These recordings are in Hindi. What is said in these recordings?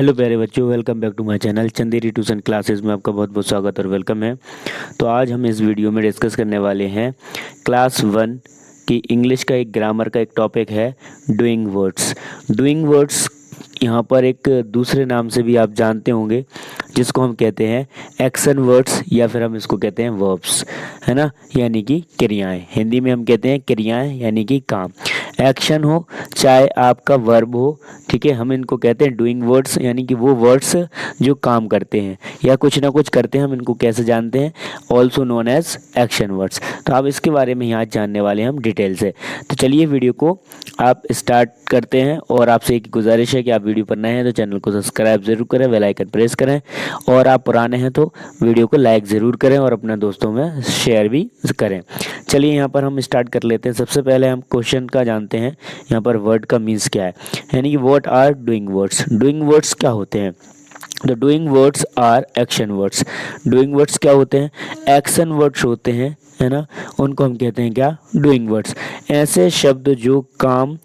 हेलो प्यारे बच्चों, welcome back to my channel Chanderi tuition classes में आपका बहुत बहुत स्वागत और वेलकम है। तो आज हम इस वीडियो में डिस्कस करने वाले हैं क्लास 1 की इंग्लिश का एक ग्रामर का एक टॉपिक है डूइंग वर्ड्स। डूइंग वर्ड्स यहाँ पर एक दूसरे नाम से भी आप जानते होंगे, जिसको हम कहते हैं एक्शन वर्ड्स या फिर हम इसको कहते हैं वर्ब्स, है ना, यानी कि क्रियाएं। हिंदी में हम कहते हैं क्रियाएं यानी कि काम। एक्शन हो चाहे आपका वर्ब हो, ठीक है, हम इनको कहते हैं डूइंग वर्ड्स, यानी कि वो वर्ड्स जो काम करते हैं या कुछ ना कुछ करते हैं, हम इनको कैसे जानते हैं, also known as action words. तो आप इसके बारे में यहाँ जानने वाले हैं हम डिटेल से। तो चलिए वीडियो को आप स्टार्ट करते हैं, और आपसे एक गुजारिश है कि आप वीडियो पर नए हैं तो चैनल को सब्सक्राइब जरूर करें, बेल आइकन प्रेस करें, और आप पुराने हैं तो वीडियो को लाइक ज़रूर करें और अपने दोस्तों में शेयर भी करें। चलिए यहाँ पर हम स्टार्ट कर लेते हैं। सबसे पहले हम क्वेश्चन का जानते हैं, यहाँ पर वर्ड का मीन्स क्या है, यानी कि what are doing words. Doing words क्या होते हैं? The doing words are action words. Doing words क्या होते हैं? एक्शन वर्ड्स होते हैं, है ना, उनको हम कहते हैं क्या? Doing words. ऐसे शब्द जो काम,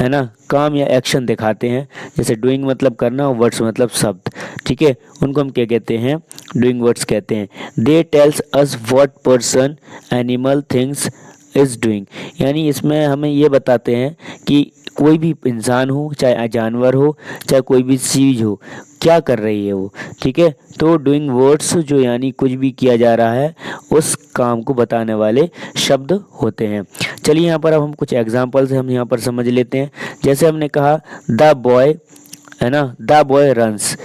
है ना, काम या एक्शन दिखाते हैं, जैसे डूइंग मतलब करना और वर्ड्स मतलब शब्द, ठीक है, उनको हम क्या कहते हैं? डूइंग वर्ड्स कहते हैं। They tells us what person, animal, things is doing, यानी इसमें हमें ये बताते हैं कि कोई भी इंसान हो, चाहे जानवर हो, चाहे कोई भी चीज़ हो, क्या कर रही है वो, ठीक है। तो डूइंग वर्ड्स जो यानी कुछ भी किया जा रहा है, उस काम को बताने वाले शब्द होते हैं। चलिए यहाँ पर अब हम कुछ एग्जांपल्स हम यहाँ पर समझ लेते हैं। जैसे हमने कहा द बॉय, है ना, the boy runs,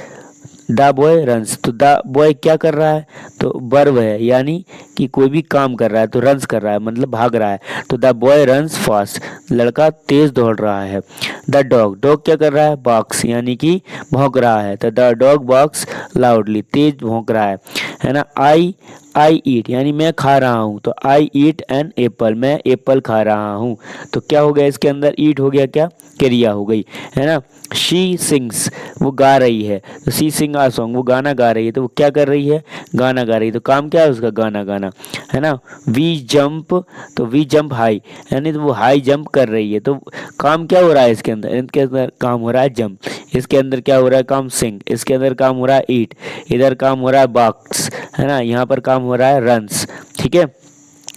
the boy runs, तो द बॉय क्या कर रहा है? तो वर्ब है, यानी कि कोई भी काम कर रहा है, तो रन्स कर रहा है मतलब भाग रहा है, तो द बॉय रन्स फास्ट, लड़का तेज दौड़ रहा है। द डॉग, डॉग क्या कर रहा है? बार्क्स, यानी कि भौंक रहा है, तो द डॉग बार्क्स लाउडली, तेज भौंक रहा है ना। आई ईट, यानी मैं खा रहा हूँ, तो आई ईट एन एप्पल, मैं एप्पल खा रहा हूँ। तो क्या हो गया इसके अंदर? ईट हो गया, क्या? क्रिया हो गई, है ना। शी सिंग्स, वो गा रही है, तो शी सिंग आ सॉन्ग, वो गाना गा रही है, तो वो क्या कर रही है? गाना गा रही है, तो काम क्या है उसका? गाना गाना, है ना। वी जंप, तो वी जंप हाई, यानी तो वो हाई जंप कर रही है, तो काम क्या हो रहा है इसके अंदर? इनके अंदर काम हो रहा है जंप, इसके अंदर क्या हो रहा है? काम सिंग, इसके अंदर काम हो रहा है ईट, इधर काम हो रहा है बाक्स, है ना, यहाँ पर काम हो रहा है रन्स, ठीक है।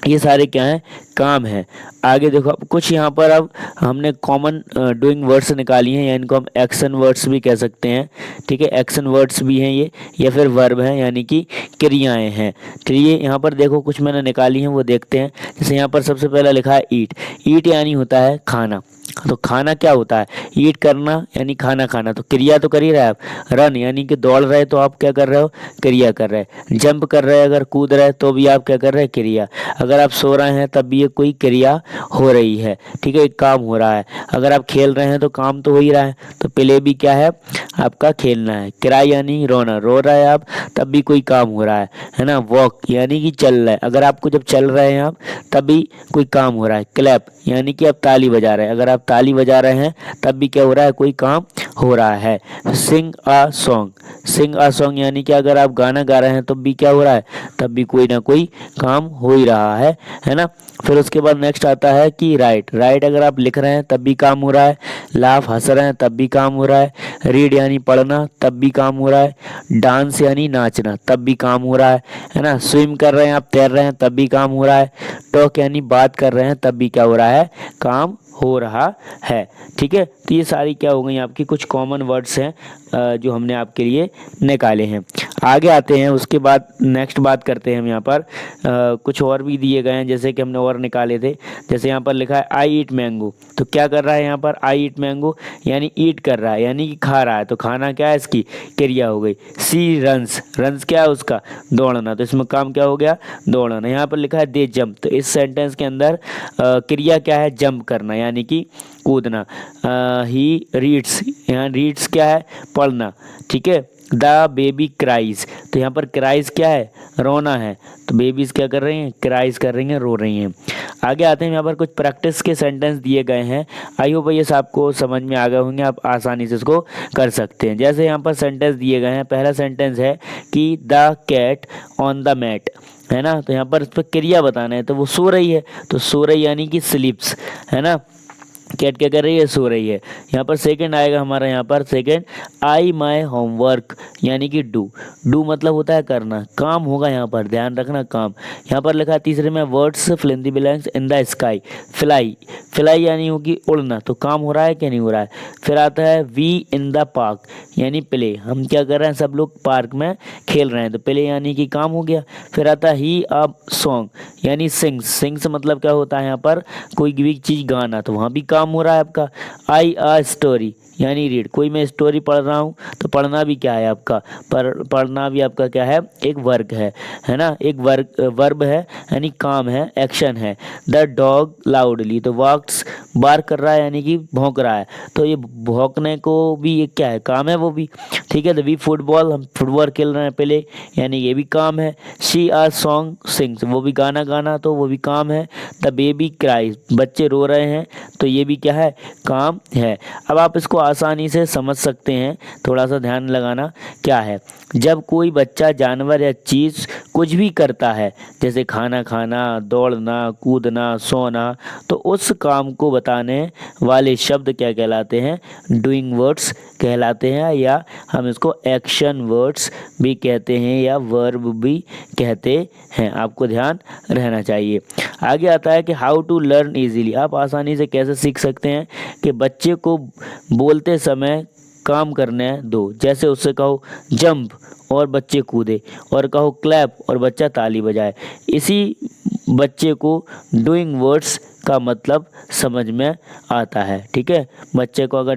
ये सारे क्या हैं? काम है। आगे देखो, अब कुछ यहाँ पर अब हमने कॉमन डूइंग वर्ड्स निकाली हैं, या इनको हम एक्शन वर्ड्स भी कह सकते हैं, ठीक है। एक्शन वर्ड्स भी हैं ये, या फिर वर्ब हैं, यानी कि क्रियाएं हैं। चलिए यहाँ पर देखो कुछ मैंने निकाली हैं, वो देखते हैं। जैसे यहाँ पर सबसे पहला लिखा है ईट। ईट यानी होता है खाना, तो खाना क्या होता है? ईट करना यानी खाना खाना, तो क्रिया तो कर ही रहे हैं आप। रन यानी कि दौड़ रहे, तो आप क्या कर रहे हो? क्रिया कर रहे हैं। जंप कर रहे हैं, अगर कूद रहे तो भी आप क्या कर रहे हैं? क्रिया। अगर आप सो रहे हैं तब भी ये कोई क्रिया हो रही है, ठीक है, एक काम हो रहा है। अगर आप खेल रहे हैं तो काम तो हो ही रहा है, तो प्ले भी क्या है? आपका खेलना है। क्राई यानी रोना, रो रहे हैं आप तब भी कोई काम हो रहा है ना। वॉक यानी कि चल रहा है, अगर आपको जब चल रहे हैं आप तब भी कोई काम हो रहा है। क्लैप यानी कि आप ताली बजा रहे हैं, अगर आप ताली बजा रहे हैं तब भी क्या हो रहा है? कोई काम हो रहा है। सिंग आ सॉन्ग, सिंग आ सॉन्ग यानी कि अगर आप गाना गा रहे हैं तब भी क्या हो रहा है? तब भी कोई ना कोई काम हो ही रहा है ना। फिर उसके बाद नेक्स्ट आता है कि राइट, राइट अगर आप लिख रहे हैं तब भी काम हो रहा है। लाफ, हंस रहे हैं तब भी काम हो रहा है। रीड यानी पढ़ना, तब भी काम हो रहा है। डांस यानी नाचना, तब भी काम हो रहा है ना। स्विम कर रहे हैं आप, तैर रहे हैं, तब भी काम हो रहा है। टॉक यानी बात कर रहे हैं, तब भी क्या हो रहा है? काम हो रहा है, ठीक है। तो ये सारी क्या हो गई आपकी कुछ कॉमन वर्ड्स हैं जो हमने आपके लिए निकाले हैं। आगे आते हैं, उसके बाद नेक्स्ट बात करते हैं हम यहाँ पर कुछ और भी दिए गए हैं, जैसे कि हमने और निकाले थे। जैसे यहाँ पर लिखा है आई ईट मैंगो, तो क्या कर रहा है यहाँ पर? आई ईट मैंगो यानी ईट कर रहा है, यानी कि खा रहा है, तो खाना क्या है? इसकी क्रिया हो गई। सी रन्स, रन्स क्या है उसका? दौड़ना, तो इसमें काम क्या हो गया? दौड़ना। यहाँ पर लिखा है दे जंप, तो इस सेंटेंस के अंदर क्रिया क्या है? जंप करना, यानी कि कूदना। ही रीड्स, यहाँ रीड्स क्या है? पढ़ना, ठीक है। द बेबी क्राइज, तो यहाँ पर क्राइज क्या है? रोना है, तो बेबीज क्या कर रही हैं? क्राइज कर रही हैं, रो रही हैं। आगे आते हैं, यहाँ पर कुछ प्रैक्टिस के सेंटेंस दिए गए हैं। आई होप ये आपको समझ में आ गए होंगे, आप आसानी से इसको कर सकते हैं। जैसे यहाँ पर सेंटेंस दिए गए हैं, पहला सेंटेंस है कि the cat on the mat, है ना, तो यहाँ पर इस पर क्रिया बताना है, तो वो सो रही है, तो सो रही यानी कि स्लीप्स, है ना। कैट क्या कर रही है, सो रही है। यहाँ पर सेकंड आएगा हमारा, यहाँ पर सेकंड आई माई होमवर्क, यानी कि डू मतलब होता है करना, काम होगा यहाँ पर, ध्यान रखना काम। यहाँ पर लिखा है तीसरे में words fill in the blanks in the sky, fly, fly यानी होगी उड़ना, तो काम हो रहा है क्या, नहीं हो रहा है। फिर आता है वी इन द पार्क, यानी प्ले, हम क्या कर रहे हैं, सब लोग पार्क में खेल रहे हैं, तो प्ले यानी कि काम हो गया। फिर आता है ही अ सॉन्ग, यानी सिंग्स, सिंग्स मतलब क्या होता है यहाँ पर, कोई भी चीज़ गाना, तो वहाँ भी काम हो रहा है आपका। आई अ स्टोरी, यानी रीड, कोई मैं स्टोरी पढ़ रहा हूँ, तो पढ़ना भी क्या है आपका, पढ़ना भी आपका क्या है, एक वर्क है ना, एक वर्ब है, यानी काम है, एक्शन है। द डॉग लाउडली, तो वॉक्स, बार कर रहा है यानी कि भौंक रहा है, तो ये भौंकने को भी एक क्या है, काम है वो भी। ठीक है, तो वी फुटबॉल, हम फुटबॉल खेल रहे हैं पहले, यानी ये भी काम है। शी आ सॉन्ग सिंग्स, वो भी गाना गाना, तो वो भी काम है। द बेबी क्राइज, बच्चे रो रहे हैं, तो ये भी क्या है, काम है। अब आप इसको आसानी से समझ सकते हैं, थोड़ा सा ध्यान लगाना। क्या है, जब कोई बच्चा, जानवर या चीज़ कुछ भी करता है, जैसे खाना खाना, दौड़ना, कूदना, सोना, तो उस काम को बताने वाले शब्द क्या कहलाते हैं, डूइंग वर्ड्स कहलाते हैं, या हम इसको एक्शन वर्ड्स भी कहते हैं, या वर्ब भी कहते हैं। आपको ध्यान रहना चाहिए। आगे आता है कि हाउ टू लर्न इजीली, आप आसानी से कैसे सीख सकते हैं, कि बच्चे को बोलते समय काम करने दो, जैसे उससे कहो जंप और बच्चे कूदे, और कहो क्लैप और बच्चा ताली बजाए। इसी बच्चे को डूइंग वर्ड्स का मतलब समझ में आता है। ठीक है, बच्चे को अगर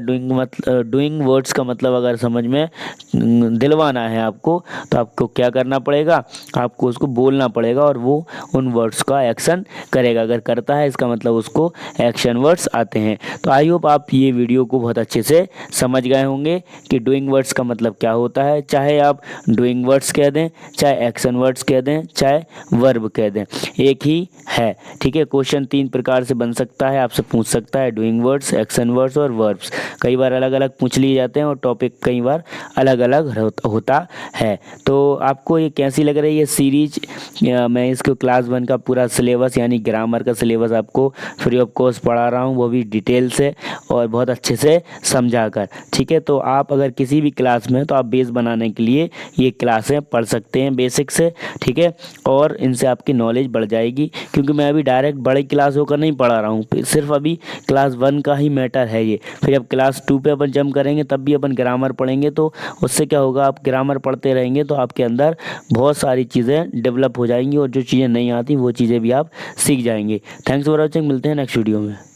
डूइंग वर्ड्स का मतलब अगर समझ में दिलवाना है आपको, तो आपको क्या करना पड़ेगा, आपको उसको बोलना पड़ेगा, और वो उन वर्ड्स का एक्शन करेगा। अगर करता है, इसका मतलब उसको एक्शन वर्ड्स आते हैं। तो आई होप आप ये वीडियो को बहुत अच्छे से समझ गए होंगे कि डूइंग वर्ड्स का मतलब क्या होता है। चाहे आप डूइंग वर्ड्स कह दें, चाहे एक्शन वर्ड्स कह दें, चाहे वर्ब कह दें, एक ही है। ठीक है, क्वेश्चन 3 प्रकार से बन सकता है, आपसे पूछ सकता है डूइंग वर्ड्स, एक्शन वर्ड्स और वर्ब्स। कई बार अलग अलग पूछ लिए जाते हैं, और टॉपिक कई बार अलग अलग होता है। तो आपको ये कैसी लग रही है सीरीज, मैं इसको क्लास 1 का पूरा सिलेबस, यानी ग्रामर का सिलेबस आपको फ्री ऑफ कॉस्ट पढ़ा रहा हूँ, वो भी डिटेल से और बहुत अच्छे से समझा कर। ठीक है, तो आप अगर किसी भी क्लास में, तो आप बेस बनाने के लिए ये क्लासें पढ़ सकते हैं बेसिक से। ठीक है, और इनसे आपकी नॉलेज बढ़ जाएगी, क्योंकि मैं अभी डायरेक्ट बड़ी क्लास होकर नहीं पढ़ा रहा हूँ, सिर्फ अभी क्लास 1 का ही मैटर है ये। फिर जब क्लास 2 पे अपन जंप करेंगे, तब भी अपन ग्रामर पढ़ेंगे, तो उससे क्या होगा, आप ग्रामर पढ़ते रहेंगे तो आपके अंदर बहुत सारी चीज़ें डेवलप हो जाएंगी, और जो चीज़ें नहीं आती वो चीज़ें भी आप सीख जाएंगे। थैंक्स फॉर वॉचिंग, मिलते हैं नेक्स्ट वीडियो में।